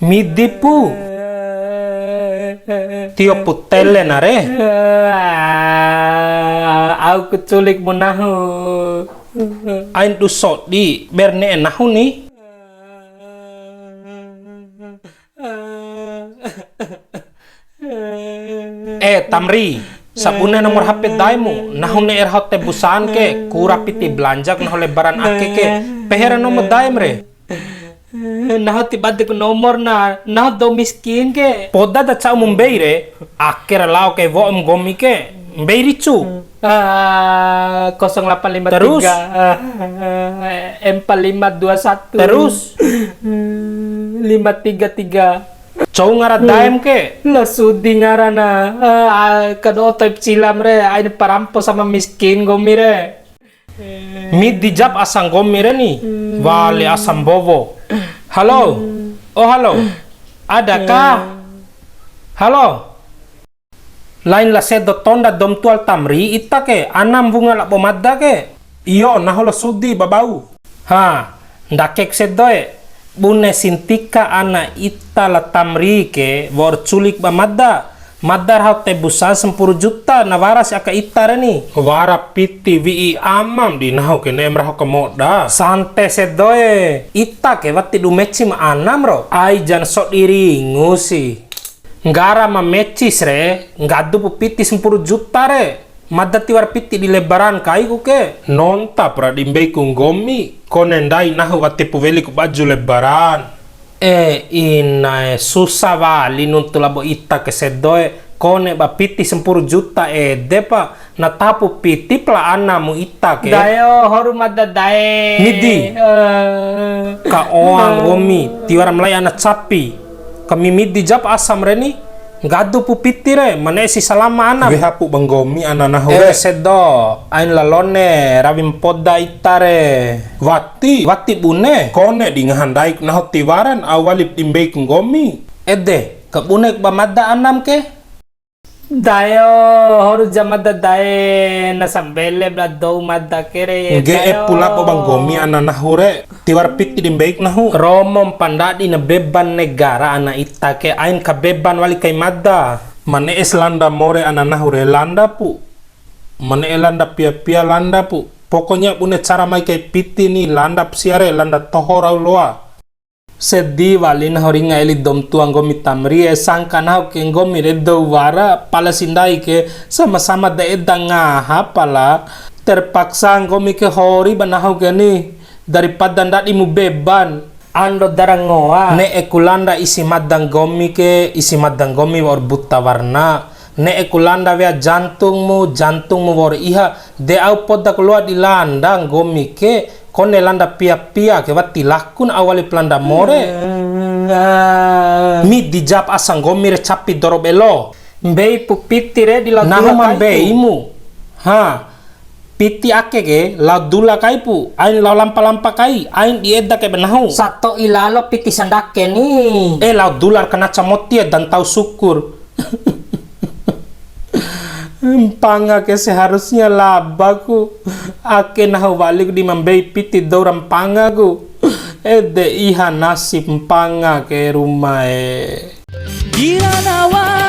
Midi pu. Tio putele nare. Aku keculik munahu. Ain tu sok di berne nahu ni. Tamri, sabune nomor HP daimu, nahu ne erhot te busan ke, kura piti belanjak nahu lebaran ake ke, pehera nomor daim re. Nahu tiba ku nomor nahu do miskin ke. Poda da cau mumbei re, akhir lau ke vo gomi ke, mbei ricu. 0853 Terus? 4521 Terus 533 cau ngara daim ke. lo sudi ngarana kado type cilam re aini parampo sama miskin gomi re. Mid dijab asang gomi re ni, wale asam bobo. Halo, oh halo, adakah? Halo. Lain la sedo tonda dom tual tamri ita ke anam bunga la pomadda ke. Iyo nahola sudi babau. Ha, ndakek sedoe. Bune sintika ana ita la tamri ke bor culik bamadda. Madar hau te busan 10 juta nawaras aka ita reni. Wara piti vi amam di nahu ke nemra hau kemoda. Sante sedoe. Ita ke wati du meci ma anam ro. Ai jan sok diri ngusi. Ngara ma mecis re, ngadu pu piti 10 juta re. Madda tiwar piti di lebaran kai ku ke. Nonta pra dimbei ku ngomi. Konendai nahu wati pu veli ku baju lebaran. Ina susah wali nuntu labo ita ke sedoe. Kone ba piti 10 juta depa na tapu piti pla anamu ita ke. Dayo hormat dae. Midi. Ka oang ngomi tiwar melai anak sapi. Kami midi jap asam reni ngadu pu piti re manesi salama anam weha pu banggomi anana hore sedo ain lalone rawim poda itare wati bune kone di ngahandai nah tiwaran awalip dimbe ngomi kebunek bamadda anam ke. Dayo horu jamada dae na sambele bla do madda kere. Pula po banggomi anana hore tiwar piti dimbe nahu romom pandadi na beban negara ana ita ke ain ka beban wali kay madda mane landa more anana hore landa pu mane landa pia landa pu pokoknya pune cara mai kay piti ni landa siare landa tohorau loa. Sedih wali na hori ngaili dom tuang gomi tamri sangka na ke gomi redo wara pala sindai ke sama-sama daedang ngaha pala terpaksa gomi ke hori banahu gani daripada ndak imu beban ando darangoa ne ekulanda isi madang gomi war buta warna ne ekulanda via jantungmu war iha de au poda keluar di landang gomi ke kone landa pia ke wati lakun awali pelanda more. Mi dijab asang gomi re capi dorobelo. Mbei pu piti re di laut Nahuma mbeimu. Ha. Piti ake ke laut dula kai pu. Ain lau lampa kai. Ain dieda ke benahu. Sato ilalo piti sandake ni. Laut dular kena camotia dan tahu syukur. Panga ke seharusnya labaku ake nahu balik di membei piti doram pangaku iha nasib panga ke rumah Gila nawa